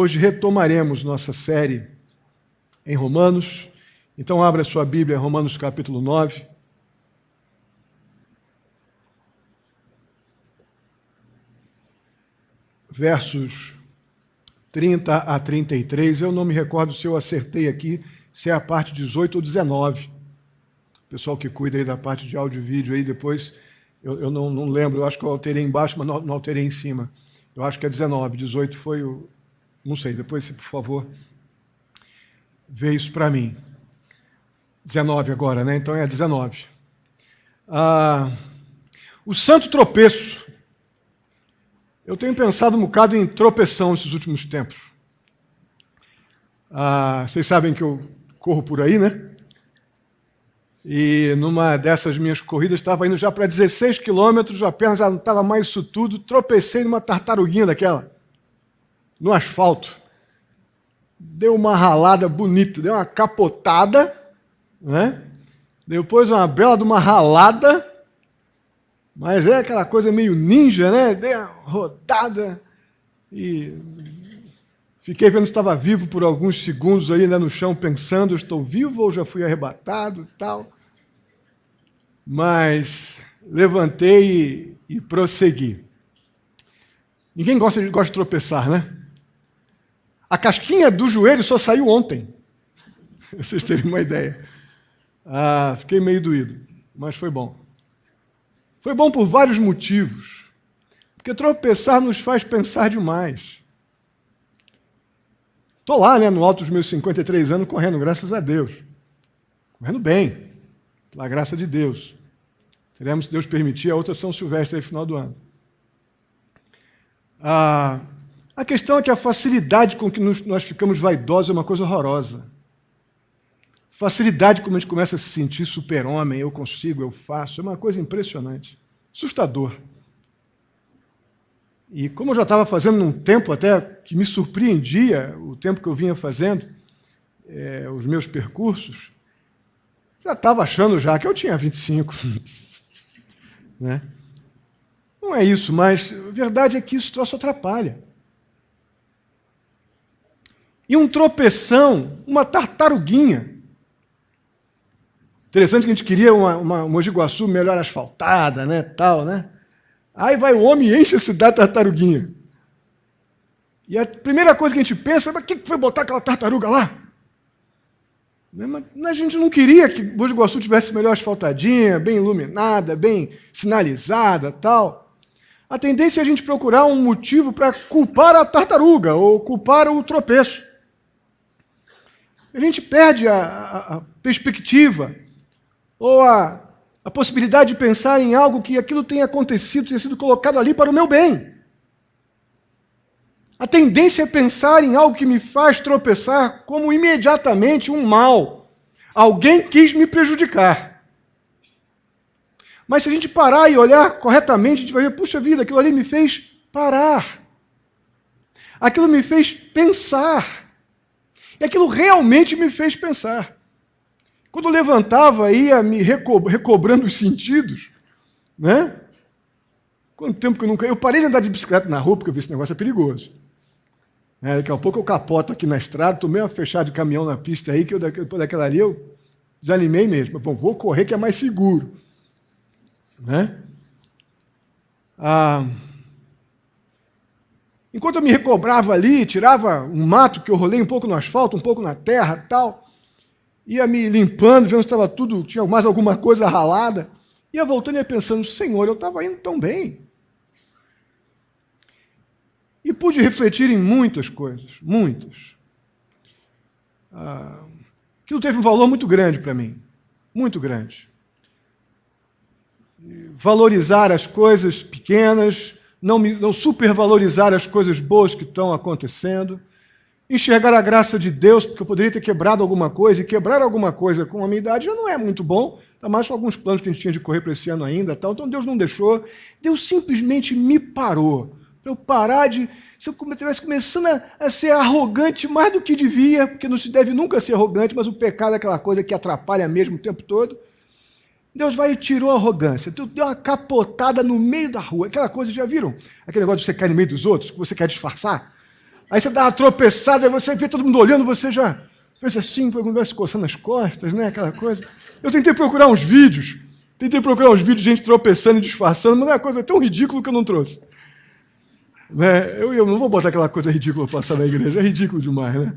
Hoje retomaremos nossa série em Romanos. Então abra sua Bíblia em Romanos capítulo 9. Versos 30 a 33. Eu não me recordo se eu acertei aqui, se é a parte 18 ou 19. O pessoal que cuida aí da parte de áudio e vídeo aí depois, eu não lembro. Eu acho que eu alterei embaixo, mas não alterei em cima. Eu acho que é 19. 18 foi o... Não sei, depois, se por favor, vê isso para mim. 19 agora, né? Então é 19. O santo tropeço. Eu tenho pensado um bocado em tropeção nesses últimos tempos. Vocês sabem que eu corro por aí, né? E numa dessas minhas corridas, estava indo já para 16 quilômetros, a perna já não estava mais isso tudo, tropecei numa tartaruguinha daquela, no asfalto. Deu uma ralada bonita, deu uma capotada, né? Depois uma bela de uma ralada, mas é aquela coisa meio ninja, né? Dei uma rodada e fiquei vendo se estava vivo por alguns segundos aí, né, no chão, pensando, estou vivo ou já fui arrebatado e tal. Mas levantei e prossegui. Ninguém gosta de tropeçar, né? A casquinha do joelho só saiu ontem, pra vocês terem uma ideia. Fiquei meio doído, mas foi bom. Foi bom por vários motivos. Porque tropeçar nos faz pensar demais. Estou lá, né, no alto dos meus 53 anos, correndo, graças a Deus. Correndo bem, pela graça de Deus. Teremos, se Deus permitir, a outra São Silvestre no final do ano. A questão é que a facilidade com que nós ficamos vaidosos é uma coisa horrorosa. Facilidade como a gente começa a se sentir super-homem, eu consigo, eu faço, é uma coisa impressionante, assustador. E como eu já estava fazendo num tempo até que me surpreendia, o tempo que eu vinha fazendo, os meus percursos, já estava achando já que eu tinha 25. Né? Não é isso, mas a verdade é que isso troço atrapalha. E um tropeção, uma tartaruguinha. Interessante que a gente queria uma Mogi Guaçu melhor asfaltada, né, tal, né? Aí vai o homem e enche a cidade de tartaruguinha. E a primeira coisa que a gente pensa é, mas quem foi botar aquela tartaruga lá? Mas a gente não queria que Mogi Guaçu tivesse melhor asfaltadinha, bem iluminada, bem sinalizada, tal. A tendência é a gente procurar um motivo para culpar a tartaruga ou culpar o tropeço. A gente perde a perspectiva ou a possibilidade de pensar em algo que aquilo tenha acontecido, tenha sido colocado ali para o meu bem. A tendência é pensar em algo que me faz tropeçar como imediatamente um mal. Alguém quis me prejudicar. Mas se a gente parar e olhar corretamente, a gente vai ver, puxa vida, aquilo ali me fez parar. Aquilo me fez pensar. E aquilo realmente me fez pensar. Quando eu levantava, ia me recobrando os sentidos, né? Quanto tempo que eu nunca... Eu parei de andar de bicicleta na rua, porque eu vi esse negócio é perigoso. Daqui a pouco eu capoto aqui na estrada, tomei uma fechada de caminhão na pista aí, que depois daquela ali eu desanimei mesmo. Bom, vou correr que é mais seguro. Né? Enquanto eu me recobrava ali, tirava um mato que eu rolei um pouco no asfalto, um pouco na terra, tal, ia me limpando, vendo se estava tudo, tinha mais alguma coisa ralada, ia voltando e ia pensando, Senhor, eu estava indo tão bem. E pude refletir em muitas coisas, muitas. Aquilo teve um valor muito grande para mim, muito grande. Valorizar as coisas pequenas, não supervalorizar as coisas boas que estão acontecendo, enxergar a graça de Deus, porque eu poderia ter quebrado alguma coisa, e quebrar alguma coisa com a minha idade já não é muito bom, ainda mais com alguns planos que a gente tinha de correr para esse ano ainda, tal. Então Deus não deixou, Deus simplesmente me parou, para eu parar de... Se eu estivesse começando a ser arrogante mais do que devia, porque não se deve nunca ser arrogante, mas o pecado é aquela coisa que atrapalha mesmo o tempo todo, Deus vai e tirou a arrogância, deu uma capotada no meio da rua, aquela coisa, já viram? Aquele negócio de você cair no meio dos outros, que você quer disfarçar? Aí você dá uma tropeçada, aí você vê todo mundo olhando, você já fez assim, quando vai se coçando as costas, né? Aquela coisa. Eu tentei procurar uns vídeos de gente tropeçando e disfarçando, mas é uma coisa tão ridícula que eu não trouxe. Né? Eu não vou botar aquela coisa ridícula para passar na igreja, é ridículo demais, né?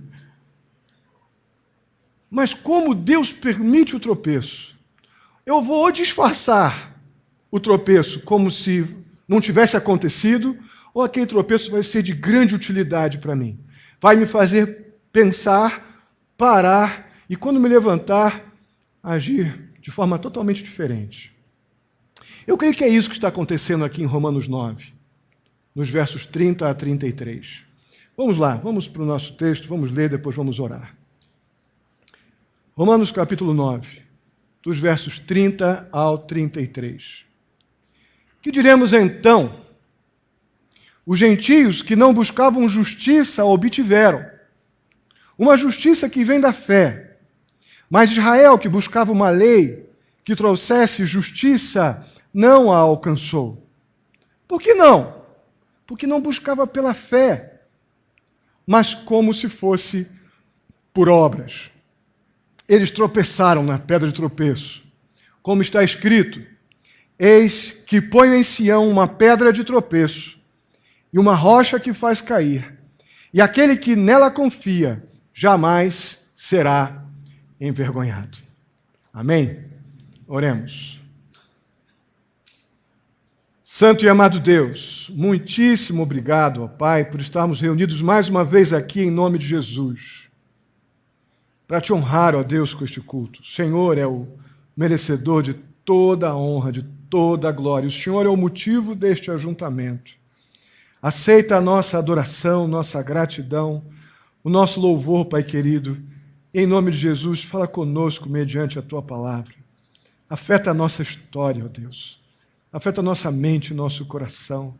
Mas como Deus permite o tropeço, eu vou disfarçar o tropeço como se não tivesse acontecido, ou aquele tropeço vai ser de grande utilidade para mim. Vai me fazer pensar, parar e, quando me levantar, agir de forma totalmente diferente. Eu creio que é isso que está acontecendo aqui em Romanos 9, nos versos 30 a 33. Vamos lá, vamos para o nosso texto, vamos ler, depois vamos orar. Romanos capítulo 9, dos versos 30 ao 33. Que diremos então? Os gentios que não buscavam justiça obtiveram, uma justiça que vem da fé. Mas Israel, que buscava uma lei que trouxesse justiça, não a alcançou. Por que não? Porque não buscava pela fé, mas como se fosse por obras. Eles tropeçaram na pedra de tropeço. Como está escrito, eis que ponho em Sião uma pedra de tropeço e uma rocha que faz cair, e aquele que nela confia jamais será envergonhado. Amém? Oremos. Santo e amado Deus, muitíssimo obrigado, ó Pai, por estarmos reunidos mais uma vez aqui em nome de Jesus, para te honrar, ó Deus, com este culto. O Senhor é o merecedor de toda a honra, de toda a glória. O Senhor é o motivo deste ajuntamento. Aceita a nossa adoração, nossa gratidão, o nosso louvor, Pai querido. Em nome de Jesus, fala conosco mediante a Tua palavra. Afeta a nossa história, ó Deus. Afeta a nossa mente e nosso coração.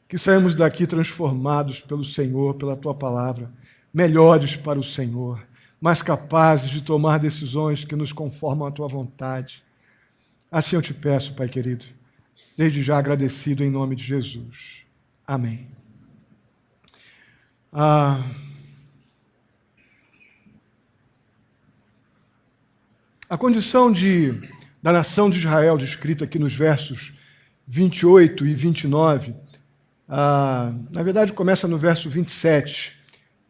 Que saímos daqui transformados pelo Senhor, pela Tua palavra, melhores para o Senhor, mais capazes de tomar decisões que nos conformam à Tua vontade. Assim eu te peço, Pai querido, desde já agradecido em nome de Jesus. Amém. A condição da nação de Israel, descrita aqui nos versos 28 e 29, na verdade começa no verso 27,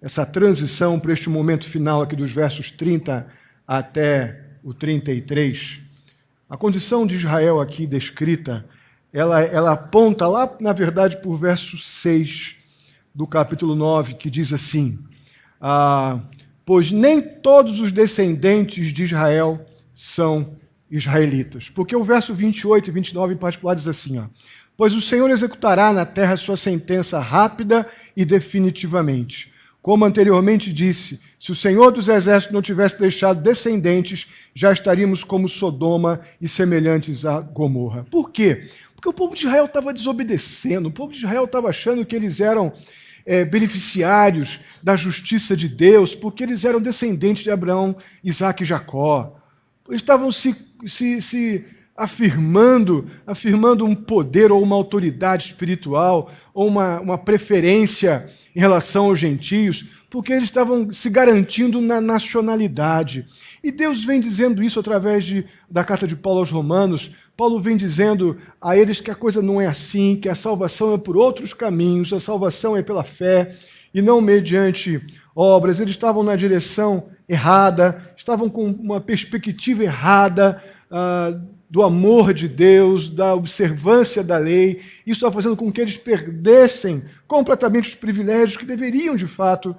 essa transição para este momento final aqui dos versos 30 até o 33. A condição de Israel aqui descrita, ela aponta lá, na verdade, por verso 6 do capítulo 9, que diz assim, pois nem todos os descendentes de Israel são israelitas. Porque o verso 28 e 29 em particular diz assim, pois o Senhor executará na terra sua sentença rápida e definitivamente. Como anteriormente disse, se o Senhor dos Exércitos não tivesse deixado descendentes, já estaríamos como Sodoma e semelhantes a Gomorra. Por quê? Porque o povo de Israel estava desobedecendo, o povo de Israel estava achando que eles eram beneficiários da justiça de Deus, porque eles eram descendentes de Abraão, Isaque e Jacó. Eles estavam se afirmando um poder ou uma autoridade espiritual, ou uma preferência em relação aos gentios, porque eles estavam se garantindo na nacionalidade. E Deus vem dizendo isso através da carta de Paulo aos Romanos. Paulo vem dizendo a eles que a coisa não é assim, que a salvação é por outros caminhos, a salvação é pela fé e não mediante obras. Eles estavam na direção errada, estavam com uma perspectiva errada do amor de Deus, da observância da lei. Isso estava fazendo com que eles perdessem completamente os privilégios que deveriam, de fato,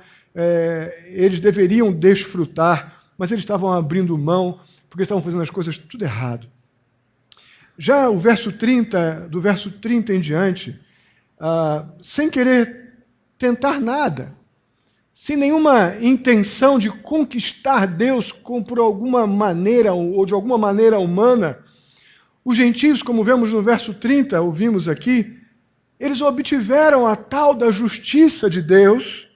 eles deveriam desfrutar, mas eles estavam abrindo mão porque estavam fazendo as coisas tudo errado. Já o verso 30, do verso 30 em diante, sem querer tentar nada, sem nenhuma intenção de conquistar Deus por alguma maneira ou de alguma maneira humana, os gentios, como vemos no verso 30, ouvimos aqui, eles obtiveram a tal da justiça de Deus,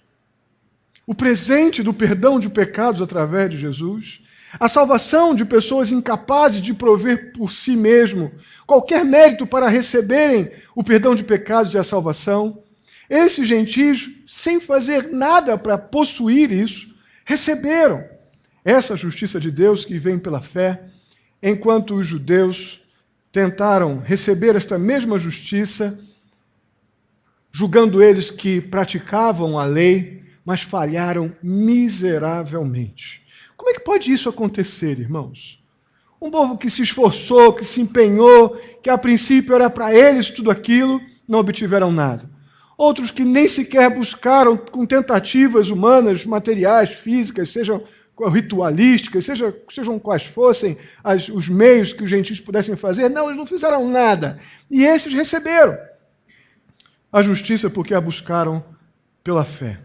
o presente do perdão de pecados através de Jesus, a salvação de pessoas incapazes de prover por si mesmo qualquer mérito para receberem o perdão de pecados e a salvação. Esses gentios, sem fazer nada para possuir isso, receberam essa justiça de Deus que vem pela fé, enquanto os judeus tentaram receber esta mesma justiça, julgando eles que praticavam a lei, mas falharam miseravelmente. Como é que pode isso acontecer, irmãos? Um povo que se esforçou, que se empenhou, que a princípio era para eles tudo aquilo, não obtiveram nada. Outros que nem sequer buscaram com tentativas humanas, materiais, físicas, sejam ritualísticas, sejam quais fossem os meios que os gentios pudessem fazer, não, eles não fizeram nada. E esses receberam a justiça porque a buscaram pela fé.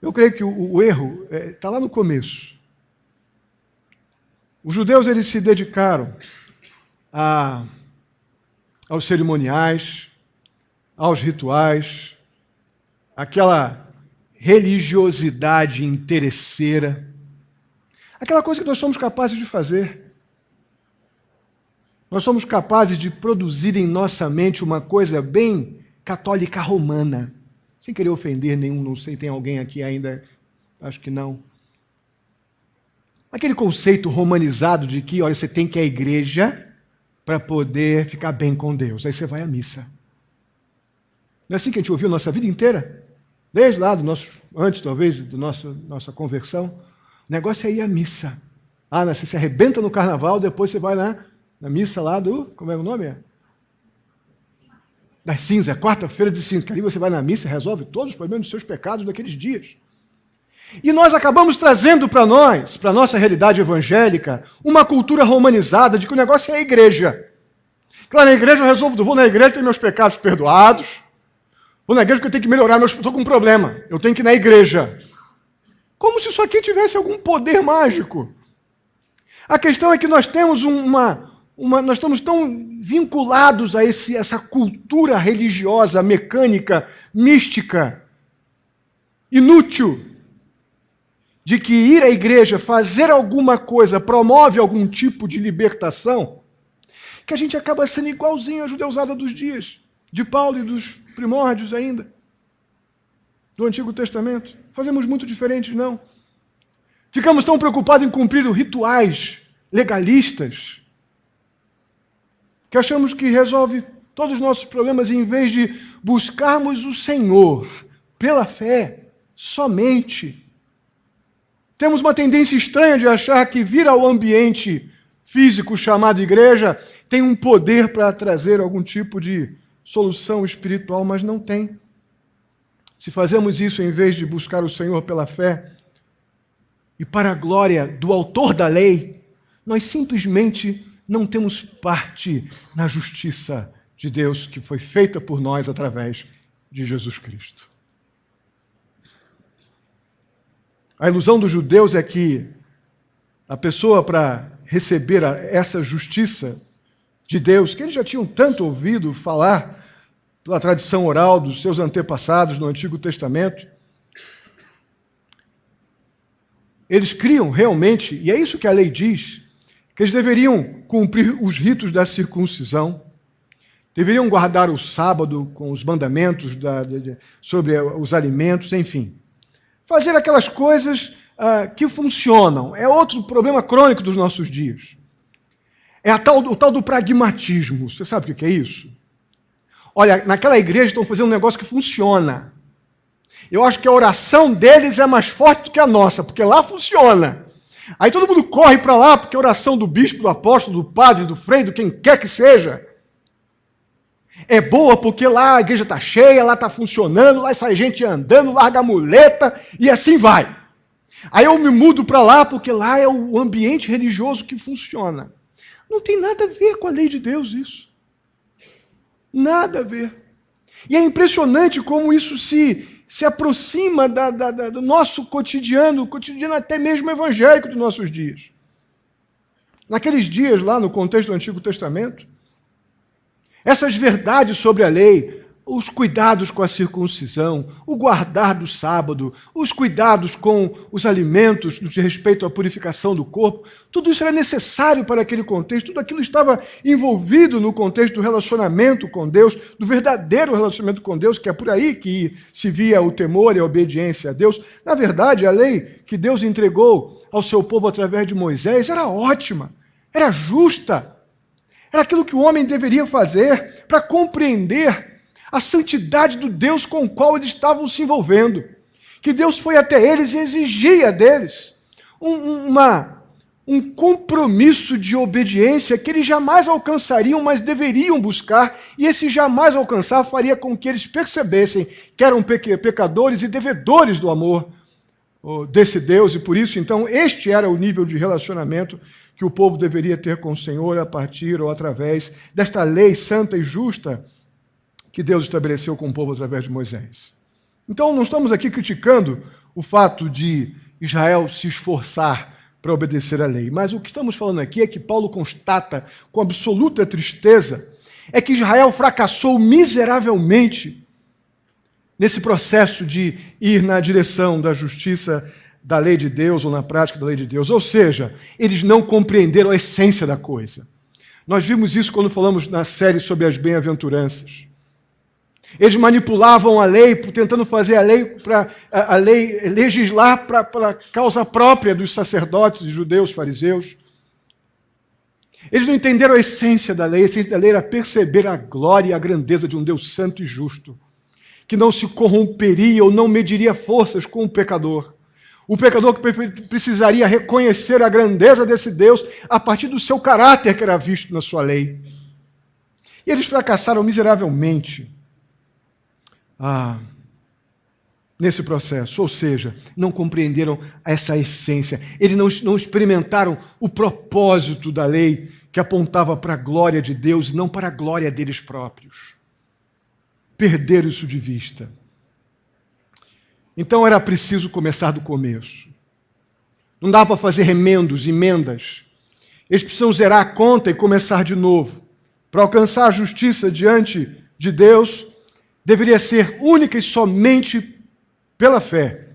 Eu creio que o erro está lá no começo. Os judeus eles se dedicaram aos cerimoniais, aos rituais, aquela religiosidade interesseira, aquela coisa que nós somos capazes de fazer. Nós somos capazes de produzir em nossa mente uma coisa bem católica romana, sem querer ofender nenhum, não sei, tem alguém aqui ainda, acho que não. Aquele conceito romanizado de que, olha, você tem que ir à igreja para poder ficar bem com Deus. Aí você vai à missa. Não é assim que a gente ouviu a nossa vida inteira? Desde lá, antes talvez, da nossa conversão. O negócio é ir à missa. Você se arrebenta no carnaval, depois você vai na missa lá como é o nome? Das cinzas, quarta-feira de cinzas. Que ali você vai na missa e resolve todos os problemas dos seus pecados daqueles dias. E nós acabamos trazendo para nós, para a nossa realidade evangélica, uma cultura romanizada de que o negócio é a igreja. Claro, na igreja eu resolvo, vou na igreja ter meus pecados perdoados, vou na igreja porque eu tenho que melhorar, estou com um problema, eu tenho que ir na igreja. Como se isso aqui tivesse algum poder mágico. A questão é que nós temos nós estamos tão vinculados a essa cultura religiosa, mecânica, mística, inútil, de que ir à igreja, fazer alguma coisa, promove algum tipo de libertação, que a gente acaba sendo igualzinho à judeusada dos dias, de Paulo e dos primórdios ainda, do Antigo Testamento. Fazemos muito diferente, não. Ficamos tão preocupados em cumprir rituais legalistas, que achamos que resolve todos os nossos problemas, em vez de buscarmos o Senhor pela fé, somente. Temos uma tendência estranha de achar que vir ao ambiente físico chamado igreja tem um poder para trazer algum tipo de solução espiritual, mas não tem. Se fazemos isso em vez de buscar o Senhor pela fé e para a glória do autor da lei, nós simplesmente não temos parte na justiça de Deus que foi feita por nós através de Jesus Cristo. A ilusão dos judeus é que a pessoa, para receber essa justiça de Deus, que eles já tinham tanto ouvido falar pela tradição oral dos seus antepassados no Antigo Testamento, eles criam realmente, e é isso que a lei diz, que eles deveriam cumprir os ritos da circuncisão, deveriam guardar o sábado com os mandamentos sobre os alimentos, enfim. Fazer aquelas coisas que funcionam. É outro problema crônico dos nossos dias. É o tal do pragmatismo. Você sabe o que é isso? Olha, naquela igreja estão fazendo um negócio que funciona. Eu acho que a oração deles é mais forte do que a nossa, porque lá funciona. Aí todo mundo corre para lá, porque a oração do bispo, do apóstolo, do padre, do frei, do quem quer que seja, é boa porque lá a igreja está cheia, lá está funcionando, lá sai gente andando, larga a muleta e assim vai. Aí eu me mudo para lá porque lá é o ambiente religioso que funciona. Não tem nada a ver com a lei de Deus isso. Nada a ver. E é impressionante como isso se aproxima do nosso cotidiano até mesmo evangélico dos nossos dias. Naqueles dias lá no contexto do Antigo Testamento, essas verdades sobre a lei, os cuidados com a circuncisão, o guardar do sábado, os cuidados com os alimentos de respeito à purificação do corpo, tudo isso era necessário para aquele contexto, tudo aquilo estava envolvido no contexto do relacionamento com Deus, do verdadeiro relacionamento com Deus, que é por aí que se via o temor e a obediência a Deus. Na verdade, a lei que Deus entregou ao seu povo através de Moisés era ótima, era justa, era aquilo que o homem deveria fazer para compreender a santidade do Deus com o qual eles estavam se envolvendo. Que Deus foi até eles e exigia deles um compromisso de obediência que eles jamais alcançariam, mas deveriam buscar, e esse jamais alcançar faria com que eles percebessem que eram pecadores e devedores do amor desse Deus, e por isso, então, este era o nível de relacionamento que o povo deveria ter com o Senhor a partir ou através desta lei santa e justa que Deus estabeleceu com o povo através de Moisés. Então, não estamos aqui criticando o fato de Israel se esforçar para obedecer à lei, mas o que estamos falando aqui é que Paulo constata com absoluta tristeza é que Israel fracassou miseravelmente nesse processo de ir na direção da justiça da lei de Deus ou na prática da lei de Deus. Ou seja, eles não compreenderam a essência da coisa. Nós vimos isso quando falamos na série sobre as bem-aventuranças. Eles manipulavam a lei, tentando fazer a lei legislar para a causa própria dos sacerdotes, judeus, fariseus. Eles não entenderam a essência da lei. A essência da lei era perceber a glória e a grandeza de um Deus santo e justo, que não se corromperia ou não mediria forças com o pecador. O pecador que precisaria reconhecer a grandeza desse Deus a partir do seu caráter que era visto na sua lei. E eles fracassaram miseravelmente nesse processo, ou seja, não compreenderam essa essência. Eles não experimentaram o propósito da lei que apontava para a glória de Deus e não para a glória deles próprios. Perderam isso de vista. Então era preciso começar do começo. Não dá para fazer remendos, emendas. Eles precisam zerar a conta e começar de novo. Para alcançar a justiça diante de Deus, deveria ser única e somente pela fé.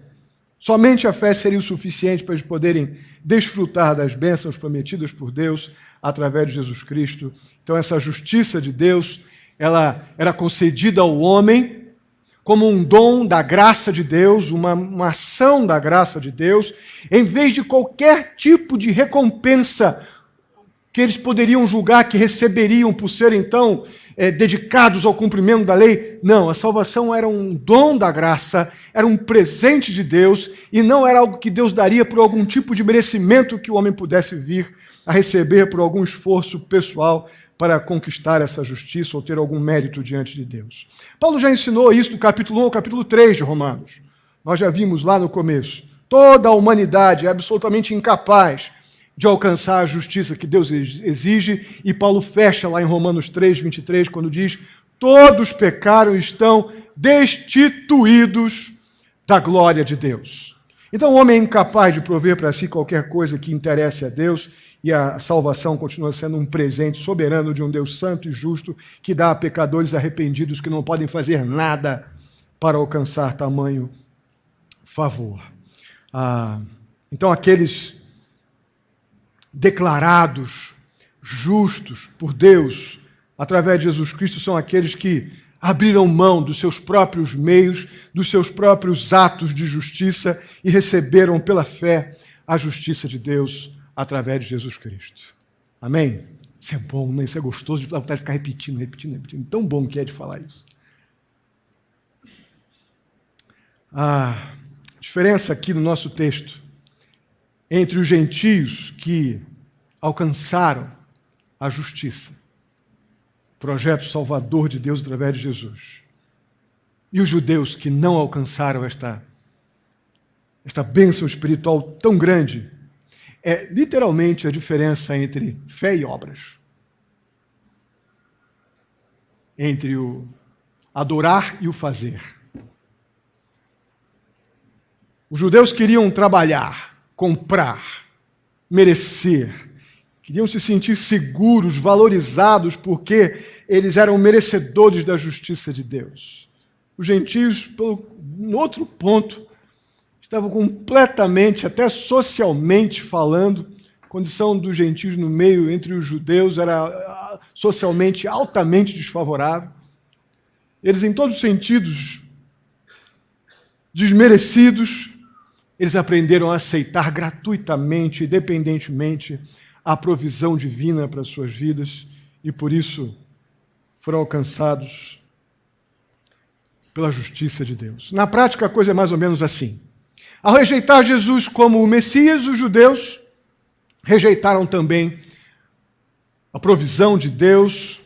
Somente a fé seria o suficiente para eles poderem desfrutar das bênçãos prometidas por Deus através de Jesus Cristo. Então essa justiça de Deus, ela era concedida ao homem como um dom da graça de Deus, uma ação da graça de Deus, em vez de qualquer tipo de recompensa que eles poderiam julgar que receberiam por serem, então, dedicados ao cumprimento da lei. Não, a salvação era um dom da graça, era um presente de Deus, e não era algo que Deus daria por algum tipo de merecimento que o homem pudesse vir a receber por algum esforço pessoal para conquistar essa justiça ou ter algum mérito diante de Deus. Paulo já ensinou isso do capítulo 1 ao capítulo 3 de Romanos. Nós já vimos lá no começo. Toda a humanidade é absolutamente incapaz de alcançar a justiça que Deus exige, e Paulo fecha lá em Romanos 3, 23, quando diz: todos pecaram e estão destituídos da glória de Deus. Então o homem é incapaz de prover para si qualquer coisa que interesse a Deus, e a salvação continua sendo um presente soberano de um Deus santo e justo que dá a pecadores arrependidos que não podem fazer nada para alcançar tamanho favor. Então aqueles declarados justos por Deus através de Jesus Cristo são aqueles que abriram mão dos seus próprios meios, dos seus próprios atos de justiça e receberam pela fé a justiça de Deus através de Jesus Cristo. Amém? Isso é bom, né? Isso é gostoso, de vontade de ficar repetindo. Tão bom que é de falar isso. A diferença aqui no nosso texto entre os gentios que alcançaram a justiça, projeto salvador de Deus através de Jesus, e os judeus que não alcançaram esta bênção espiritual tão grande, é literalmente a diferença entre fé e obras. Entre o adorar e o fazer. Os judeus queriam trabalhar, comprar, merecer, queriam se sentir seguros, valorizados, porque eles eram merecedores da justiça de Deus. Os gentios, no outro ponto, estavam completamente, até socialmente falando, a condição dos gentios no meio entre os judeus era socialmente altamente desfavorável. Eles, em todos os sentidos, desmerecidos, eles aprenderam a aceitar gratuitamente, independentemente, a provisão divina para as suas vidas e, por isso, foram alcançados pela justiça de Deus. Na prática, a coisa é mais ou menos assim. Ao rejeitar Jesus como o Messias, os judeus rejeitaram também a provisão de Deus,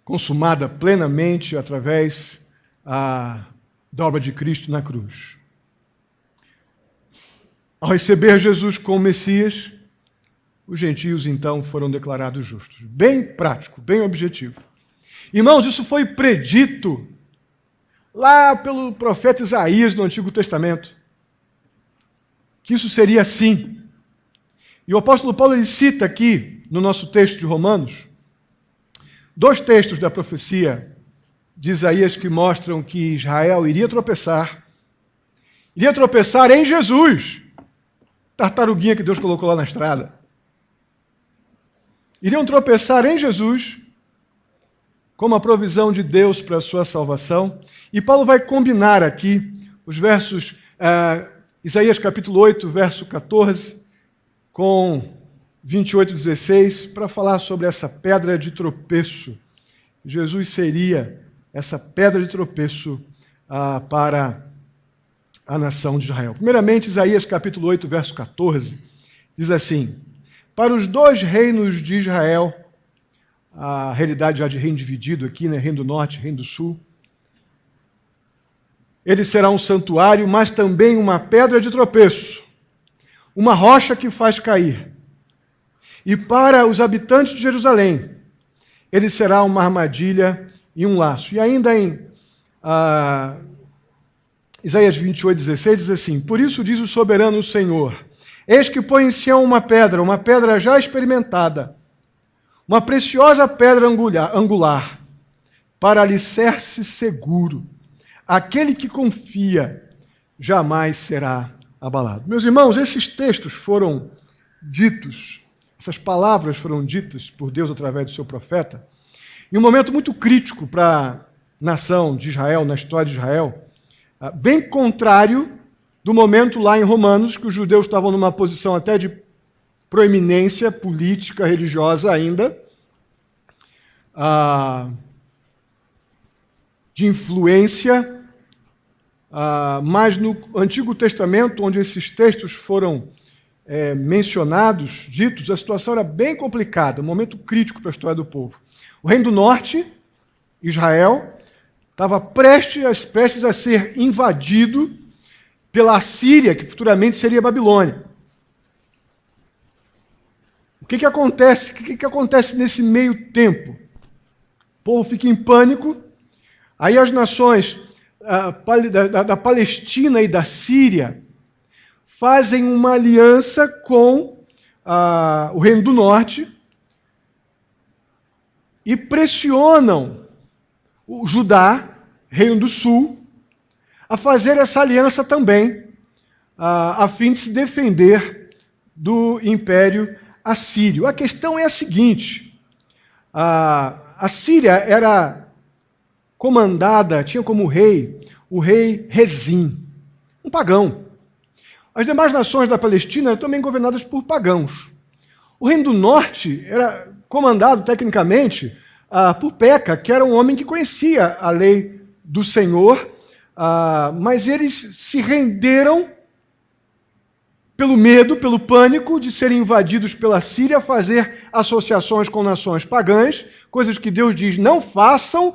consumada plenamente através da obra de Cristo na cruz. Ao receber Jesus como Messias, os gentios, então, foram declarados justos. Bem prático, bem objetivo. Irmãos, isso foi predito lá pelo profeta Isaías no Antigo Testamento, que isso seria assim. E o apóstolo Paulo ele cita aqui, no nosso texto de Romanos, 2 textos da profecia de Isaías que mostram que Israel iria tropeçar em Jesus, tartaruguinha que Deus colocou lá na estrada. Iriam tropeçar em Jesus, como a provisão de Deus para a sua salvação. E Paulo vai combinar aqui os versos, Isaías capítulo 8, verso 14, com 28, 16, para falar sobre essa pedra de tropeço. Jesus seria essa pedra de tropeço para a nação de Israel. Primeiramente, Isaías capítulo 8, verso 14, diz assim: para os 2 reinos de Israel, a realidade já de reino dividido aqui, né? Reino do norte, reino do sul, ele será um santuário, mas também uma pedra de tropeço, uma rocha que faz cair. E para os habitantes de Jerusalém, ele será uma armadilha e um laço. E ainda em Isaías 28, 16, diz assim: por isso diz o soberano Senhor, eis que põe em Sião uma pedra já experimentada, uma preciosa pedra angular, para alicerce seguro. Aquele que confia jamais será abalado. Meus irmãos, esses textos foram ditos, essas palavras foram ditas por Deus através do seu profeta, em um momento muito crítico para a nação de Israel, na história de Israel, bem contrário do momento lá em Romanos, que os judeus estavam numa posição até de proeminência política, religiosa ainda, de influência, mas no Antigo Testamento, onde esses textos foram mencionados, ditos, a situação era bem complicada, um momento crítico para a história do povo. O Reino do Norte, Israel, estava prestes a ser invadido pela Assíria, que futuramente seria Babilônia. O que acontece? O que acontece nesse meio tempo? O povo fica em pânico, aí as nações da Palestina e da Síria fazem uma aliança com o Reino do Norte e pressionam o Judá, Reino do Sul, a fazer essa aliança também, a fim de se defender do Império Assírio. A questão é a seguinte: a Síria era comandada, tinha como rei o rei Rezim, um pagão. As demais nações da Palestina eram também governadas por pagãos. O Reino do Norte era comandado, tecnicamente, por Peca, que era um homem que conhecia a lei do Senhor, mas eles se renderam pelo medo, pelo pânico de serem invadidos pela Síria, a fazer associações com nações pagãs, coisas que Deus diz: não façam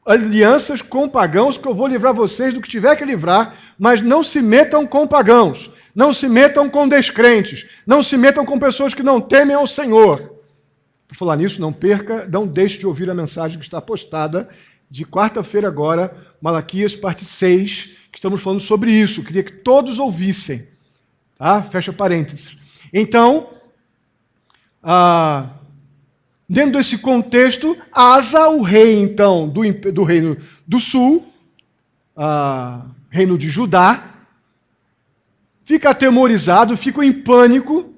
alianças com pagãos, que eu vou livrar vocês do que tiver que livrar, mas não se metam com pagãos, não se metam com descrentes, não se metam com pessoas que não temem ao Senhor. Por falar nisso, não deixe de ouvir a mensagem que está postada de quarta-feira agora, Malaquias, parte 6, que estamos falando sobre isso. Eu queria que todos ouvissem. Tá? Fecha parênteses. Então, Dentro desse contexto, Asa, o rei, então, do reino do sul, reino de Judá, fica atemorizado, fica em pânico.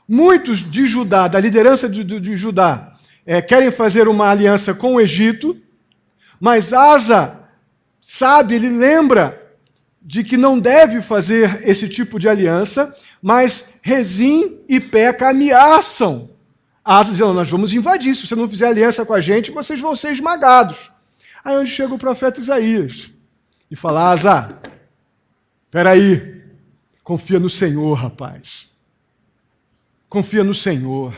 Muitos de Judá, da liderança de Judá, querem fazer uma aliança com o Egito, mas Asa sabe, ele lembra de que não deve fazer esse tipo de aliança, mas Rezim e Peca ameaçam Asa, dizendo: nós vamos invadir, se você não fizer aliança com a gente, vocês vão ser esmagados. Aí onde chega o profeta Isaías e fala: Asa, peraí, confia no Senhor, rapaz. Confia no Senhor.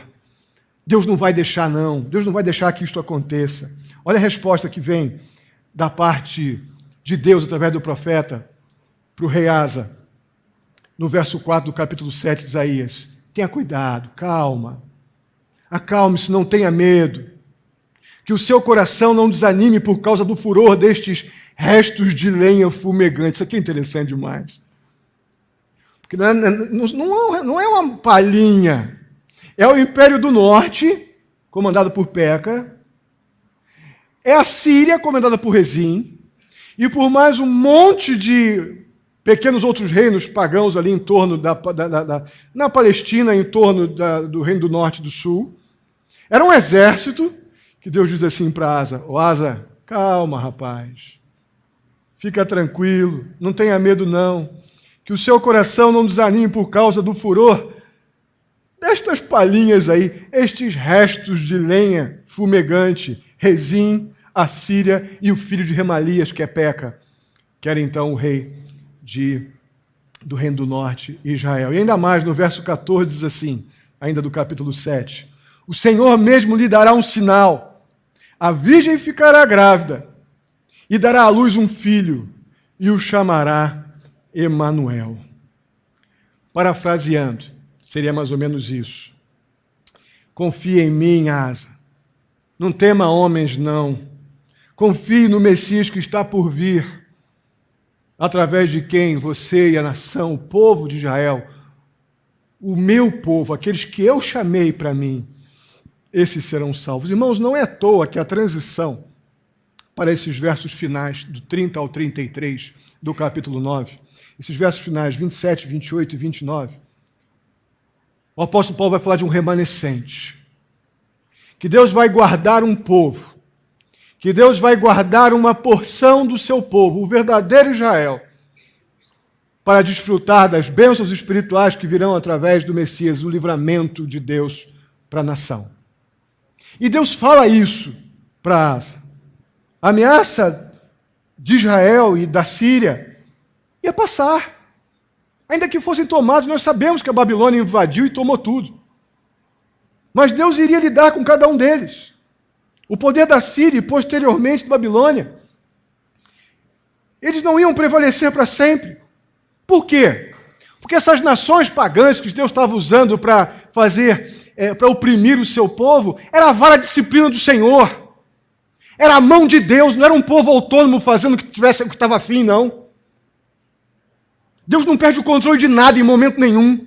Deus não vai deixar, não. Deus não vai deixar que isto aconteça. Olha a resposta que vem da parte de Deus através do profeta para o rei Asa. No verso 4 do capítulo 7 de Isaías. Tenha cuidado, calma. Acalme-se, não tenha medo. Que o seu coração não desanime por causa do furor destes restos de lenha fumegante. Isso aqui é interessante demais. Porque não é uma palhinha. É o Império do Norte, comandado por Peca. É a Síria, comandada por Rezim. E por mais um monte de pequenos outros reinos pagãos ali em torno na Palestina, em torno do Reino do Norte e do Sul. Era um exército que Deus diz assim para Asa: Asa, calma, rapaz. Fica tranquilo, não tenha medo não. Que o seu coração não desanime por causa do furor destas palhinhas aí, estes restos de lenha fumegante, Rezim, a Síria e o filho de Remalias, que é Peca, que era então o rei do Reino do Norte, Israel. E ainda mais, no verso 14 diz assim, ainda do capítulo 7, o Senhor mesmo lhe dará um sinal, a virgem ficará grávida e dará à luz um filho e o chamará Emanuel. Parafraseando, seria mais ou menos isso. Confie em mim, Asa. Não tema homens, não. Confie no Messias que está por vir, através de quem você e a nação, o povo de Israel, o meu povo, aqueles que eu chamei para mim, esses serão salvos. Irmãos, não é à toa que a transição para esses versos finais, do 30 ao 33 do capítulo 9, esses versos finais, 27, 28 e 29, o apóstolo Paulo vai falar de um remanescente, que Deus vai guardar um povo, que Deus vai guardar uma porção do seu povo, o verdadeiro Israel, para desfrutar das bênçãos espirituais que virão através do Messias, o livramento de Deus para a nação. E Deus fala isso para Asa. A ameaça de Israel e da Síria ia passar. Ainda que fossem tomados, nós sabemos que a Babilônia invadiu e tomou tudo. Mas Deus iria lidar com cada um deles. O poder da Síria e posteriormente da Babilônia, eles não iam prevalecer para sempre. Por quê? Porque essas nações pagãs que Deus estava usando para para oprimir o seu povo, era a vara disciplina do Senhor. Era a mão de Deus, não era um povo autônomo fazendo o que estava afim, não. Deus não perde o controle de nada em momento nenhum.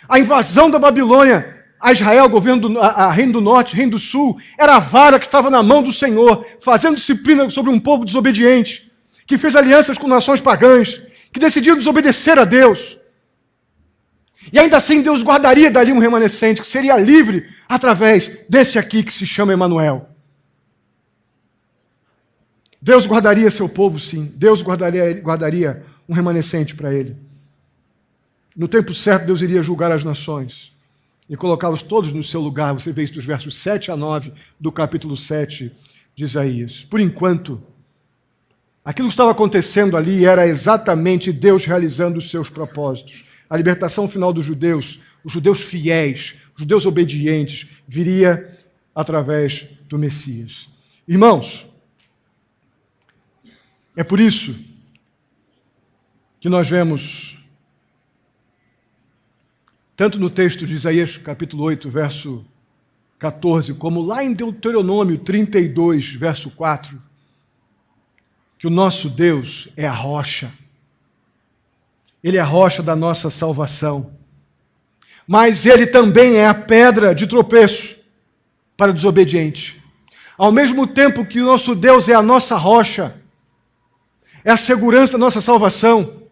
A invasão da Babilônia a Israel, governo a Reino do Norte, Reino do Sul, era a vara que estava na mão do Senhor, fazendo disciplina sobre um povo desobediente, que fez alianças com nações pagãs, que decidiu desobedecer a Deus. E ainda assim Deus guardaria dali um remanescente, que seria livre através desse aqui que se chama Emanuel. Deus guardaria seu povo, sim. Deus guardaria um remanescente para ele. No tempo certo, Deus iria julgar as nações e colocá-los todos no seu lugar. Você vê isso dos versos 7 a 9 do capítulo 7 de Isaías. Por enquanto, aquilo que estava acontecendo ali era exatamente Deus realizando os seus propósitos. A libertação final dos judeus, os judeus fiéis, os judeus obedientes, viria através do Messias. Irmãos, é por isso que nós vemos, tanto no texto de Isaías, capítulo 8, verso 14, como lá em Deuteronômio 32, verso 4, que o nosso Deus é a rocha. Ele é a rocha da nossa salvação. mas ele também é a pedra de tropeço para o desobediente. Ao mesmo tempo que o nosso Deus é a nossa rocha, é a segurança da nossa salvação,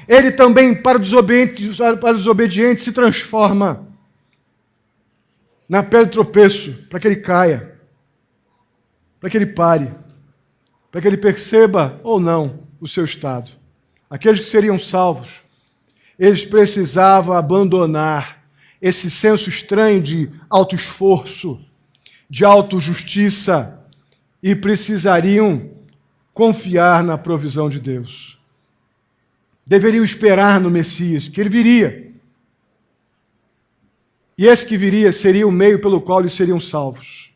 ele também, para o desobediente, se transforma na pedra de tropeço, para que ele caia, para que ele pare, para que ele perceba ou não o seu estado. Aqueles que seriam salvos, eles precisavam abandonar esse senso estranho de autoesforço, de autojustiça, e precisariam confiar na provisão de Deus. Deveriam esperar no Messias, que ele viria. E esse que viria seria o meio pelo qual eles seriam salvos.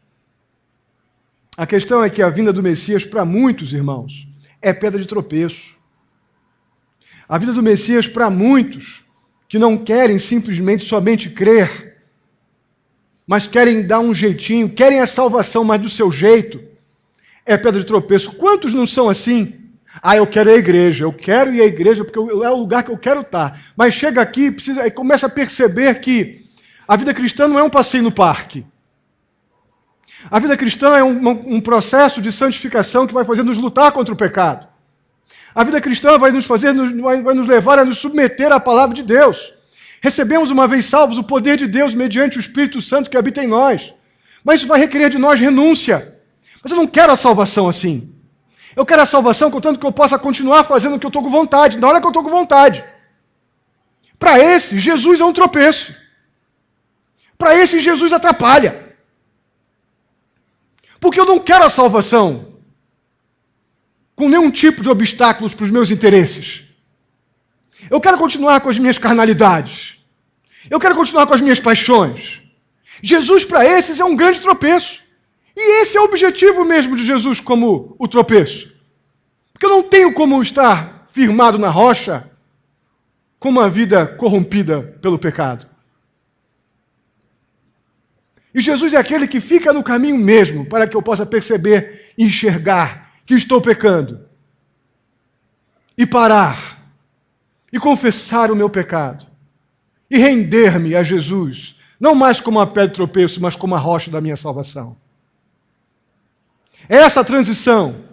A questão é que a vinda do Messias, para muitos irmãos, é pedra de tropeço. A vinda do Messias, para muitos, que não querem simplesmente somente crer, mas querem dar um jeitinho, querem a salvação, mas do seu jeito, é pedra de tropeço. Quantos não são assim? Eu quero ir à igreja, eu quero ir à igreja porque é o lugar que eu quero estar. Mas chega aqui e começa a perceber que a vida cristã não é um passeio no parque. A vida cristã é um processo de santificação que vai fazer-nos lutar contra o pecado. A vida cristã vai nos levar a nos submeter à palavra de Deus. Recebemos, uma vez salvos, o poder de Deus mediante o Espírito Santo que habita em nós. Mas isso vai requerer de nós renúncia. Mas eu não quero a salvação assim. Eu quero a salvação contanto que eu possa continuar fazendo o que eu estou com vontade, na hora que eu estou com vontade. Para esse, Jesus é um tropeço. Para esse, Jesus atrapalha. Porque eu não quero a salvação com nenhum tipo de obstáculos para os meus interesses. Eu quero continuar com as minhas carnalidades. Eu quero continuar com as minhas paixões. Jesus, para esses, é um grande tropeço. E esse é o objetivo mesmo de Jesus como o tropeço. Porque eu não tenho como estar firmado na rocha com uma vida corrompida pelo pecado. E Jesus é aquele que fica no caminho mesmo para que eu possa perceber e enxergar que estou pecando. E parar. E confessar o meu pecado. E render-me a Jesus. Não mais como uma pedra de tropeço, mas como a rocha da minha salvação. É essa transição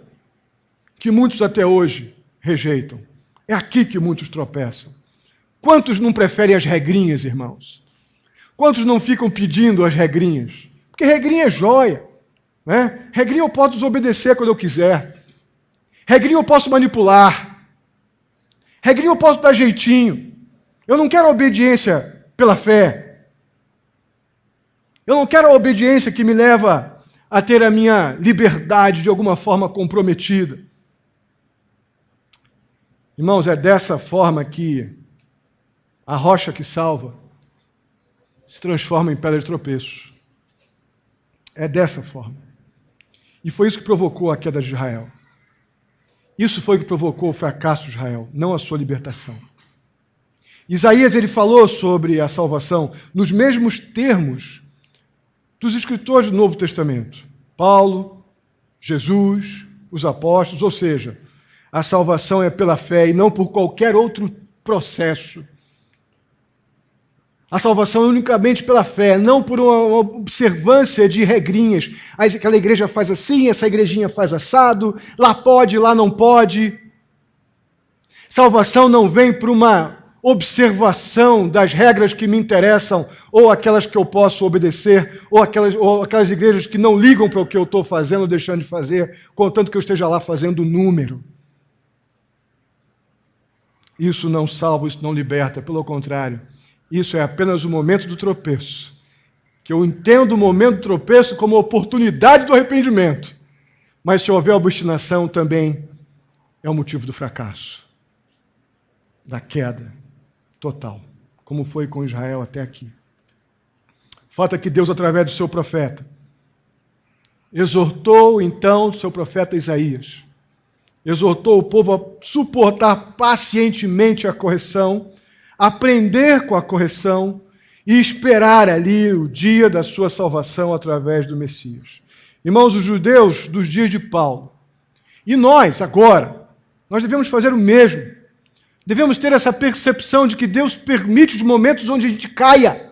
que muitos até hoje rejeitam. É aqui que muitos tropeçam. Quantos não preferem as regrinhas, irmãos? Quantos não ficam pedindo as regrinhas? Porque regrinha é joia. Né? Regrinha eu posso desobedecer quando eu quiser. Regrinha eu posso manipular. Regrinha eu posso dar jeitinho. Eu não quero a obediência pela fé. Eu não quero a obediência que me leva a ter a minha liberdade de alguma forma comprometida. Irmãos, é dessa forma que a rocha que salva se transforma em pedra de tropeço. É dessa forma. E foi isso que provocou a queda de Israel. Isso foi o que provocou o fracasso de Israel, não a sua libertação. Isaías, ele falou sobre a salvação nos mesmos termos dos escritores do Novo Testamento. Paulo, Jesus, os apóstolos, ou seja, a salvação é pela fé e não por qualquer outro processo. A salvação é unicamente pela fé, não por uma observância de regrinhas. Aquela igreja faz assim, essa igrejinha faz assado, lá pode, lá não pode. Salvação não vem por uma observação das regras que me interessam, ou aquelas que eu posso obedecer, ou aquelas igrejas que não ligam para o que eu estou fazendo ou deixando de fazer, contanto que eu esteja lá fazendo número. Isso não salva, isso não liberta, pelo contrário. Isso é apenas o momento do tropeço. Que eu entendo o momento do tropeço como oportunidade do arrependimento. Mas se houver obstinação, também é o motivo do fracasso. Da queda total. Como foi com Israel até aqui. O fato é que Deus, através do seu profeta, exortou então o seu profeta Isaías. Exortou o povo a suportar pacientemente a correção, aprender com a correção e esperar ali o dia da sua salvação através do Messias. Irmãos, os judeus dos dias de Paulo, e nós agora, nós devemos fazer o mesmo. Devemos ter essa percepção de que Deus permite os momentos onde a gente caia.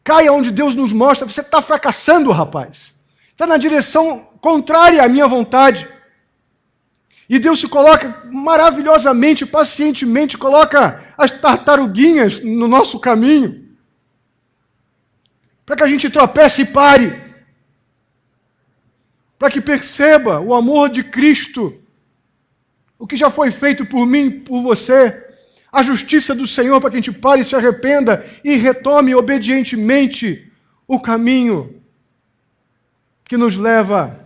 Caia onde Deus nos mostra, você está fracassando, rapaz. Está na direção contrária à minha vontade. E Deus se coloca maravilhosamente, pacientemente, coloca as tartaruguinhas no nosso caminho, para que a gente tropece e pare, para que perceba o amor de Cristo, o que já foi feito por mim e por você, a justiça do Senhor, para que a gente pare e se arrependa e retome obedientemente o caminho que nos leva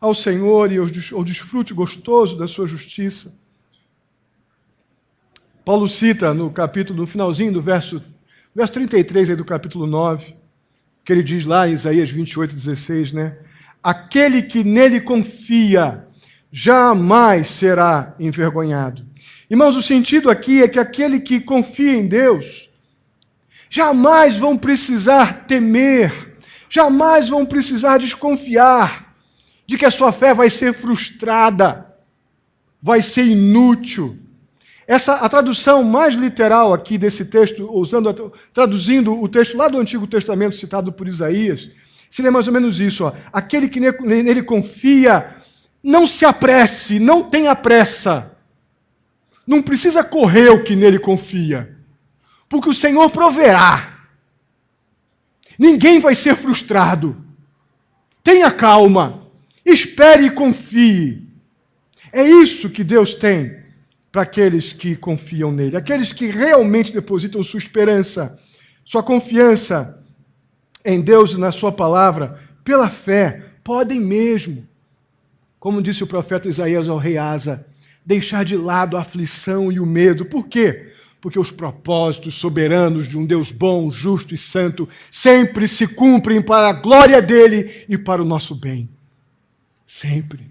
ao Senhor e ao desfrute gostoso da sua justiça. Paulo cita no finalzinho do verso 33 aí do capítulo 9, que ele diz lá em Isaías 28:16, né? Aquele que nele confia jamais será envergonhado. Irmãos, o sentido aqui é que aquele que confia em Deus jamais vão precisar temer, jamais vão precisar desconfiar de que a sua fé vai ser frustrada, vai ser inútil. A tradução mais literal aqui desse texto, traduzindo o texto lá do Antigo Testamento citado por Isaías, seria mais ou menos isso. Aquele que nele confia, não se apresse, não tenha pressa. Não precisa correr o que nele confia, porque o Senhor proverá. Ninguém vai ser frustrado. Tenha calma. Espere e confie. É isso que Deus tem para aqueles que confiam nele, aqueles que realmente depositam sua esperança, sua confiança em Deus e na sua palavra, pela fé, podem mesmo, como disse o profeta Isaías ao rei Asa, deixar de lado a aflição e o medo. Por quê? Porque os propósitos soberanos de um Deus bom, justo e santo sempre se cumprem para a glória dele e para o nosso bem. Sempre,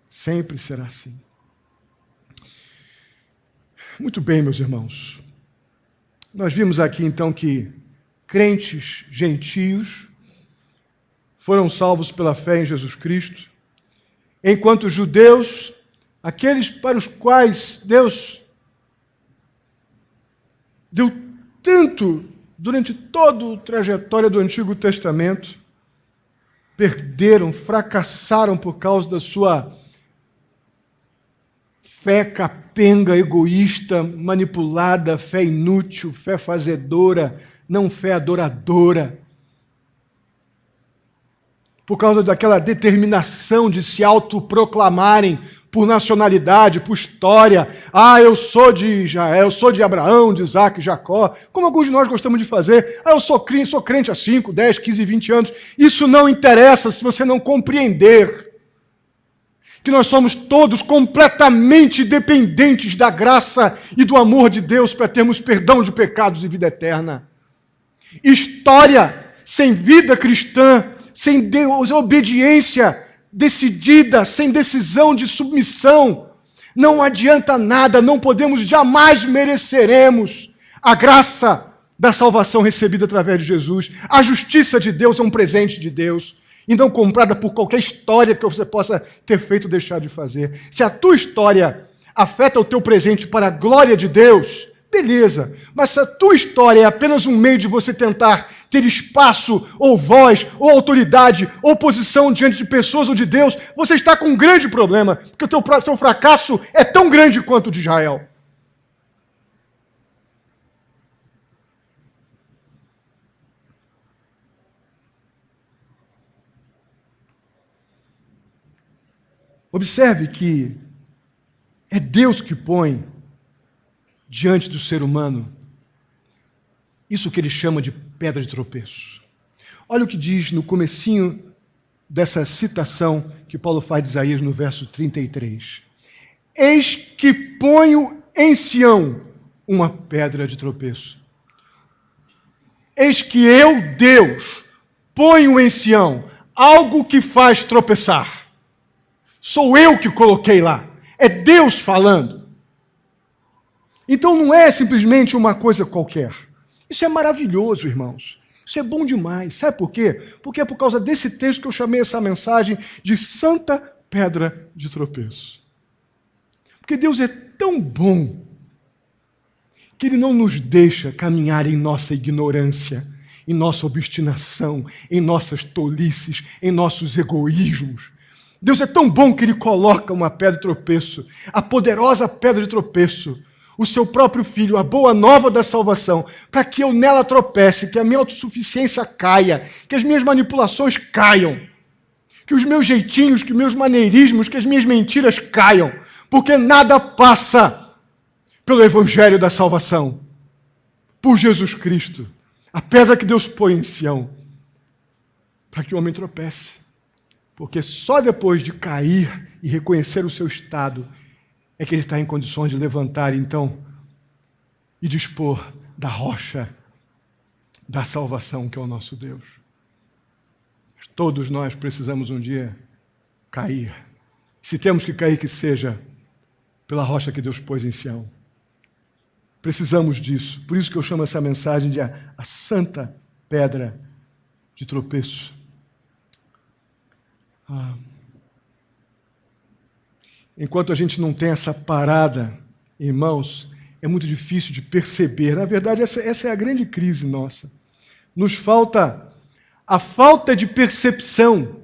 sempre será assim. Muito bem, meus irmãos. Nós vimos aqui, então, que crentes gentios foram salvos pela fé em Jesus Cristo, enquanto judeus, aqueles para os quais Deus deu tanto durante toda a trajetória do Antigo Testamento, perderam, fracassaram por causa da sua fé capenga, egoísta, manipulada, fé inútil, fé fazedora, não fé adoradora. Por causa daquela determinação de se autoproclamarem por nacionalidade, por história. Eu sou de Israel, eu sou de Abraão, de Isaac, Jacó, como alguns de nós gostamos de fazer. Eu sou crente há 5, 10, 15, 20 anos. Isso não interessa se você não compreender que nós somos todos completamente dependentes da graça e do amor de Deus para termos perdão de pecados e vida eterna. História sem vida cristã, sem obediência decidida, sem decisão de submissão, não adianta nada, não podemos, jamais mereceremos a graça da salvação recebida através de Jesus. A justiça de Deus é um presente de Deus, e não comprada por qualquer história que você possa ter feito ou deixar de fazer. Se a tua história afeta o teu presente para a glória de Deus, beleza. Mas se a tua história é apenas um meio de você tentar ter espaço, ou voz, ou autoridade, ou posição diante de pessoas ou de Deus, você está com um grande problema, porque o teu fracasso é tão grande quanto o de Israel. Observe que é Deus que põe diante do ser humano isso que ele chama de pedra de tropeço. Olha o que diz no comecinho dessa citação que Paulo faz de Isaías no verso 33. Eis que ponho em Sião uma pedra de tropeço. Eis que eu, Deus, ponho em Sião algo que faz tropeçar. Sou eu que coloquei lá. É Deus falando. Então não é simplesmente uma coisa qualquer. Isso é maravilhoso, irmãos. Isso é bom demais. Sabe por quê? Porque é por causa desse texto que eu chamei essa mensagem de Santa Pedra de Tropeço. Porque Deus é tão bom que Ele não nos deixa caminhar em nossa ignorância, em nossa obstinação, em nossas tolices, em nossos egoísmos. Deus é tão bom que Ele coloca uma pedra de tropeço, a poderosa pedra de tropeço, o seu próprio Filho, a boa nova da salvação, para que eu nela tropece, que a minha autossuficiência caia, que as minhas manipulações caiam, que os meus jeitinhos, que os meus maneirismos, que as minhas mentiras caiam, porque nada passa pelo Evangelho da salvação, por Jesus Cristo, a pedra que Deus põe em Sião, para que o homem tropece. Porque só depois de cair e reconhecer o seu estado é que ele está em condições de levantar, então, e dispor da rocha da salvação, que é o nosso Deus. Todos nós precisamos um dia cair. Se temos que cair, que seja pela rocha que Deus pôs em Sião. Precisamos disso. Por isso que eu chamo essa mensagem de a santa pedra de tropeço. Enquanto a gente não tem essa parada, irmãos, é muito difícil de perceber. Na verdade, essa é a grande crise nossa. Nos falta a falta de percepção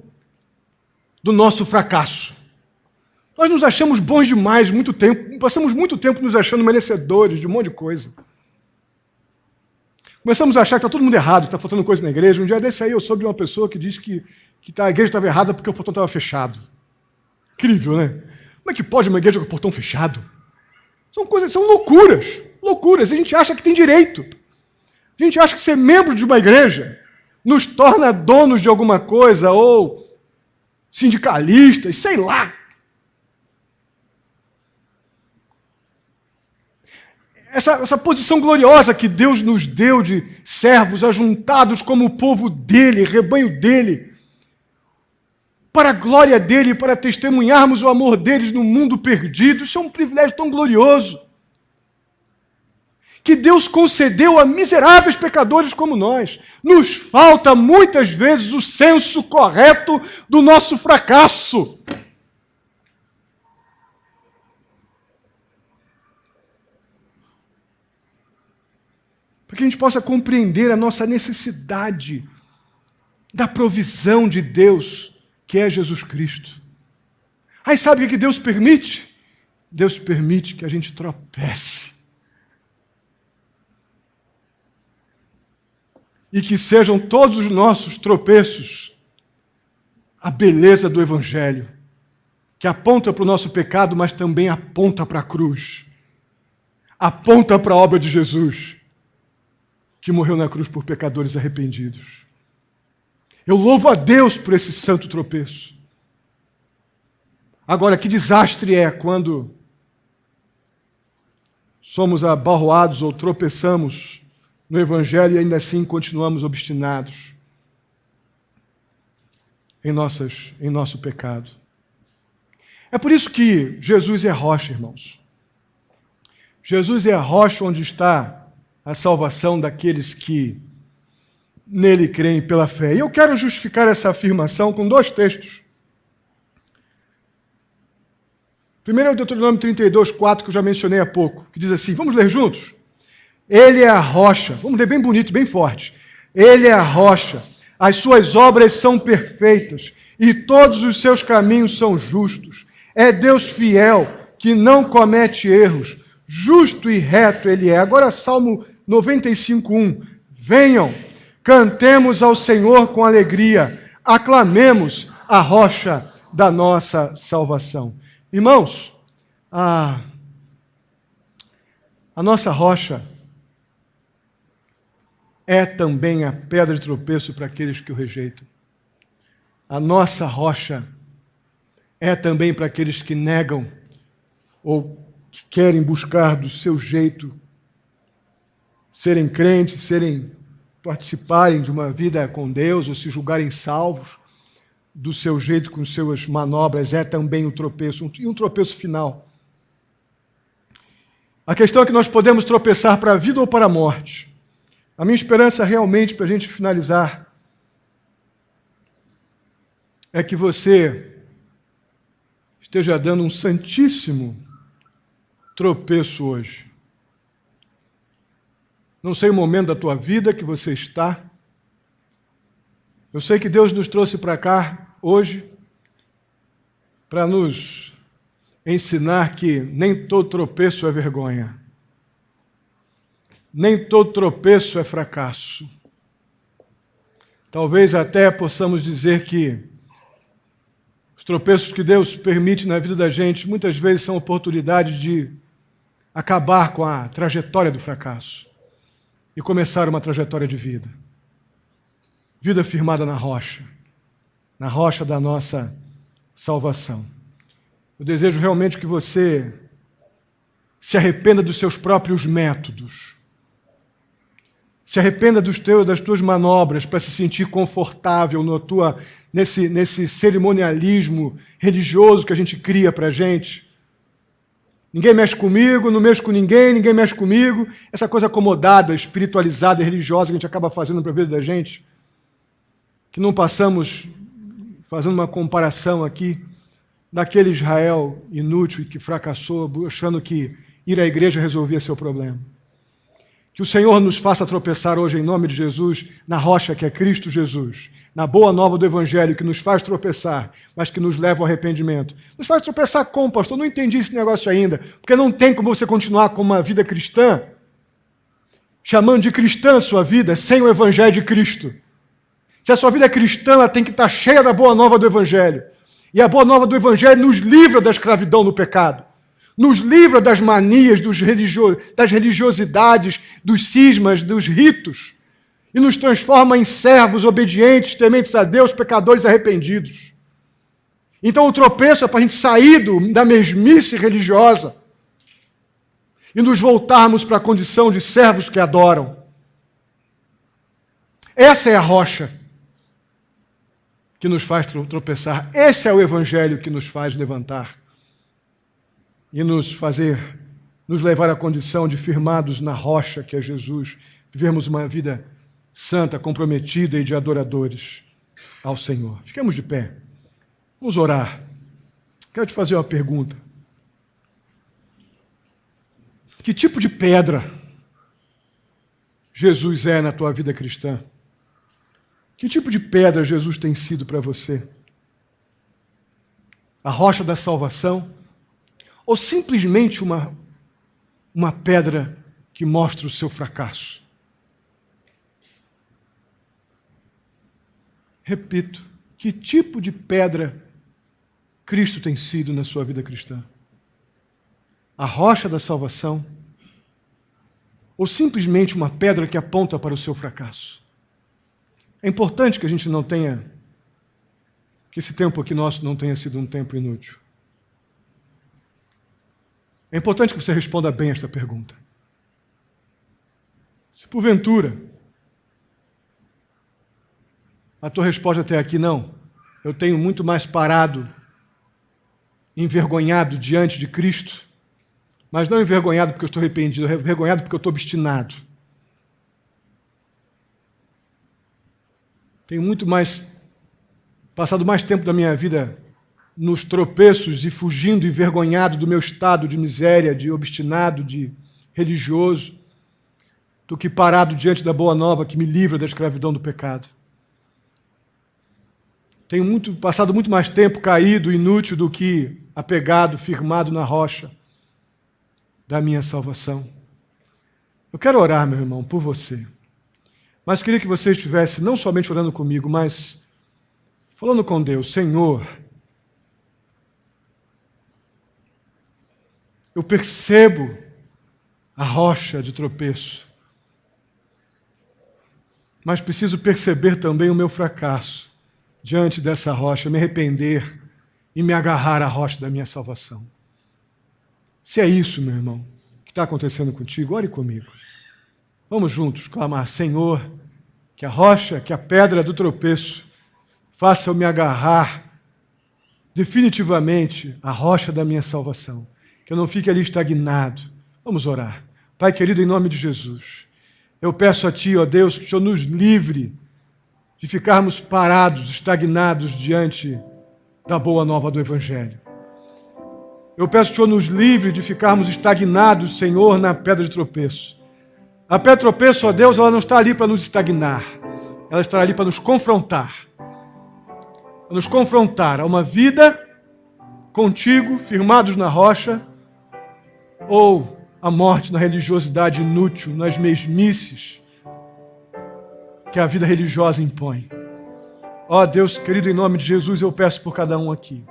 do nosso fracasso. Nós nos achamos bons demais muito tempo, passamos muito tempo nos achando merecedores de um monte de coisa. Começamos a achar que está todo mundo errado, que está faltando coisa na igreja. Um dia desse aí eu soube de uma pessoa que disse que a igreja estava errada porque o portão estava fechado. Incrível, né? Como é que pode uma igreja com o portão fechado? São loucuras, loucuras. A gente acha que tem direito. A gente acha que ser membro de uma igreja nos torna donos de alguma coisa, ou sindicalistas, sei lá. Essa posição gloriosa que Deus nos deu de servos ajuntados como o povo dele, rebanho dele, para a glória dele, para testemunharmos o amor deles no mundo perdido. Isso é um privilégio tão glorioso que Deus concedeu a miseráveis pecadores como nós. Nos falta muitas vezes o senso correto do nosso fracasso. Para que a gente possa compreender a nossa necessidade da provisão de Deus, que é Jesus Cristo. Aí sabe o que Deus permite? Deus permite que a gente tropece. E que sejam todos os nossos tropeços a beleza do Evangelho, que aponta para o nosso pecado, mas também aponta para a cruz. Aponta para a obra de Jesus, que morreu na cruz por pecadores arrependidos. Eu louvo a Deus por esse santo tropeço. Agora, que desastre é quando somos abalroados ou tropeçamos no Evangelho e ainda assim continuamos obstinados em nosso pecado. É por isso que Jesus é a rocha, irmãos. Jesus é a rocha onde está a salvação daqueles que nele creem pela fé. E eu quero justificar essa afirmação com 2 textos. Primeiro é o Deuteronômio 32, 4, que eu já mencionei há pouco, que diz assim, vamos ler juntos? Ele é a rocha, vamos ler bem bonito, bem forte. Ele é a rocha, as suas obras são perfeitas, e todos os seus caminhos são justos. É Deus fiel, que não comete erros, justo e reto ele é. Agora Salmo 95, 1. Venham, cantemos ao Senhor com alegria, aclamemos a rocha da nossa salvação. Irmãos, a nossa rocha é também a pedra de tropeço para aqueles que o rejeitam. A nossa rocha é também para aqueles que negam ou que querem buscar do seu jeito serem crentes, participarem de uma vida com Deus ou se julgarem salvos do seu jeito, com suas manobras, é também um tropeço, e um tropeço final. A questão é que nós podemos tropeçar para a vida ou para a morte. A minha esperança realmente, para a gente finalizar, é que você esteja dando um santíssimo tropeço hoje. Não sei o momento da tua vida que você está. Eu sei que Deus nos trouxe para cá hoje para nos ensinar que nem todo tropeço é vergonha. Nem todo tropeço é fracasso. Talvez até possamos dizer que os tropeços que Deus permite na vida da gente muitas vezes são oportunidades de acabar com a trajetória do fracasso e começar uma trajetória de vida. Vida firmada na rocha da nossa salvação. Eu desejo realmente que você se arrependa dos seus próprios métodos. Se arrependa das tuas manobras para se sentir confortável nesse cerimonialismo religioso que a gente cria para a gente. Ninguém mexe comigo, não mexo com ninguém, ninguém mexe comigo. Essa coisa acomodada, espiritualizada e religiosa que a gente acaba fazendo para a vida da gente. Que não passamos fazendo uma comparação aqui daquele Israel inútil e que fracassou, achando que ir à igreja resolvia seu problema. Que o Senhor nos faça tropeçar hoje, em nome de Jesus, na rocha que é Cristo Jesus, na boa nova do Evangelho, que nos faz tropeçar, mas que nos leva ao arrependimento. Nos faz tropeçar como, pastor? Não entendi esse negócio ainda, porque não tem como você continuar com uma vida cristã, chamando de cristã a sua vida, sem o Evangelho de Cristo. Se a sua vida é cristã, ela tem que estar cheia da boa nova do Evangelho. E a boa nova do Evangelho nos livra da escravidão do pecado. Nos livra das manias, das religiosidades, dos cismas, dos ritos, e nos transforma em servos obedientes, tementes a Deus, pecadores arrependidos. Então o tropeço é para a gente sair da mesmice religiosa e nos voltarmos para a condição de servos que adoram. Essa é a rocha que nos faz tropeçar. Esse é o Evangelho que nos faz levantar e nos levar à condição de firmados na rocha que é Jesus, vivermos uma vida santa, comprometida e de adoradores ao Senhor. Fiquemos de pé. Vamos orar. Quero te fazer uma pergunta. Que tipo de pedra Jesus é na tua vida cristã? Que tipo de pedra Jesus tem sido para você? A rocha da salvação? Ou simplesmente uma pedra que mostra o seu fracasso? Repito, que tipo de pedra Cristo tem sido na sua vida cristã? A rocha da salvação? Ou simplesmente uma pedra que aponta para o seu fracasso? É importante que a gente que esse tempo aqui nosso não tenha sido um tempo inútil. É importante que você responda bem esta pergunta. Se porventura a tua resposta até aqui não, eu tenho muito mais parado, envergonhado diante de Cristo, mas não envergonhado porque eu estou arrependido, envergonhado porque eu estou obstinado. Tenho passado mais tempo da minha vida nos tropeços e fugindo envergonhado do meu estado de miséria, de obstinado, de religioso, do que parado diante da boa nova que me livra da escravidão do pecado. Tenho passado muito mais tempo caído, inútil, do que apegado, firmado na rocha da minha salvação. Eu quero orar, meu irmão, por você. Mas queria que você estivesse não somente orando comigo, mas falando com Deus. Senhor, eu percebo a rocha de tropeço, mas preciso perceber também o meu fracasso diante dessa rocha, me arrepender e me agarrar à rocha da minha salvação. Se é isso, meu irmão, que está acontecendo contigo, ore comigo. Vamos juntos clamar: Senhor, que a rocha, que a pedra do tropeço faça eu me agarrar definitivamente à rocha da minha salvação, que eu não fique ali estagnado. Vamos orar. Pai querido, em nome de Jesus, eu peço a Ti, ó Deus, que o Senhor nos livre de ficarmos parados, estagnados diante da boa nova do Evangelho. Eu peço que o Senhor nos livre de ficarmos estagnados, Senhor, na pedra de tropeço. A pedra de tropeço, ó Deus, ela não está ali para nos estagnar. Ela está ali para nos confrontar. Para nos confrontar a uma vida contigo, firmados na rocha, ou a morte na religiosidade inútil, nas mesmices que a vida religiosa impõe. Ó Deus querido, em nome de Jesus, eu peço por cada um aqui.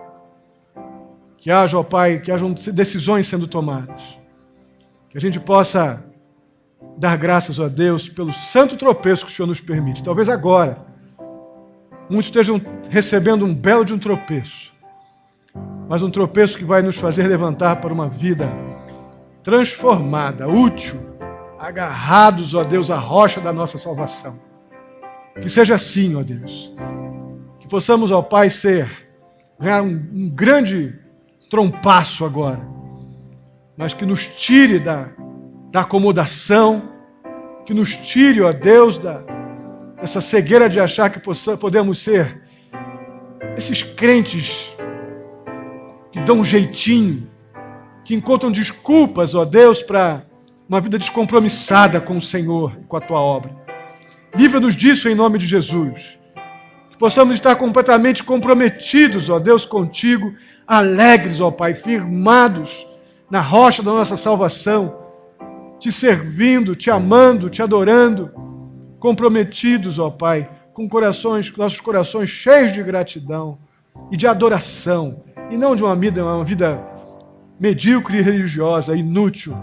Que haja, ó Pai, que hajam decisões sendo tomadas. Que a gente possa dar graças a Deus pelo santo tropeço que o Senhor nos permite. Talvez agora, muitos estejam recebendo um belo de um tropeço. Mas um tropeço que vai nos fazer levantar para uma vida transformada, útil, agarrados, ó Deus, à rocha da nossa salvação. Que seja assim, ó Deus. Que possamos, ó Pai, ganhar um grande trompaço agora, mas que nos tire da acomodação, que nos tire, ó Deus, dessa cegueira de achar que podemos ser esses crentes que dão um jeitinho, que encontram desculpas, ó Deus, para uma vida descompromissada com o Senhor e com a Tua obra. Livra-nos disso em nome de Jesus. Que possamos estar completamente comprometidos, ó Deus, contigo, alegres, ó Pai, firmados na rocha da nossa salvação, te servindo, te amando, te adorando, comprometidos, ó Pai, com nossos corações cheios de gratidão e de adoração, e não de uma vida medíocre e religiosa, inútil.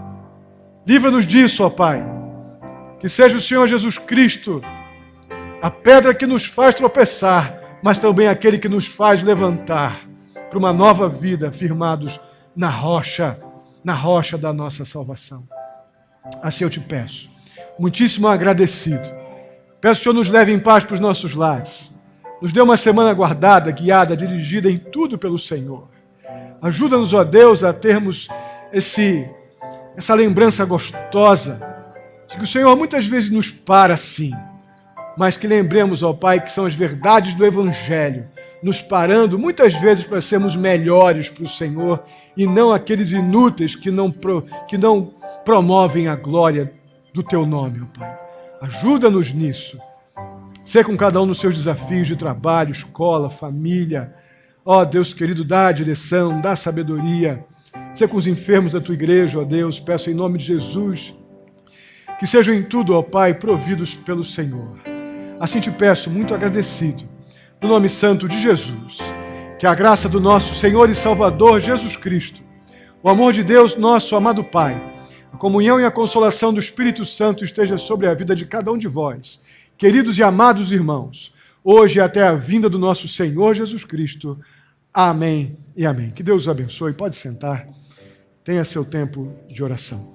Livra-nos disso, ó Pai. Que seja o Senhor Jesus Cristo a pedra que nos faz tropeçar, mas também aquele que nos faz levantar para uma nova vida, firmados na rocha da nossa salvação. Assim eu te peço, muitíssimo agradecido. Peço que o Senhor nos leve em paz para os nossos lares. Nos dê uma semana guardada, guiada, dirigida em tudo pelo Senhor. Ajuda-nos, ó Deus, a termos essa lembrança gostosa de que o Senhor muitas vezes nos para assim, mas que lembremos, ó Pai, que são as verdades do Evangelho, nos parando muitas vezes para sermos melhores para o Senhor e não aqueles inúteis que não promovem a glória do Teu nome, ó Pai. Ajuda-nos nisso. Ser com cada um nos seus desafios de trabalho, escola, família. Ó Deus querido, dá a direção, dá a sabedoria. Ser com os enfermos da Tua igreja, ó Deus, peço em nome de Jesus, que sejam em tudo, ó Pai, providos pelo Senhor. Assim te peço, muito agradecido, no nome santo de Jesus, que a graça do nosso Senhor e Salvador Jesus Cristo, o amor de Deus, nosso amado Pai, a comunhão e a consolação do Espírito Santo esteja sobre a vida de cada um de vós, queridos e amados irmãos, hoje e até a vinda do nosso Senhor Jesus Cristo. Amém e amém. Que Deus os abençoe. Pode sentar. Tenha seu tempo de oração.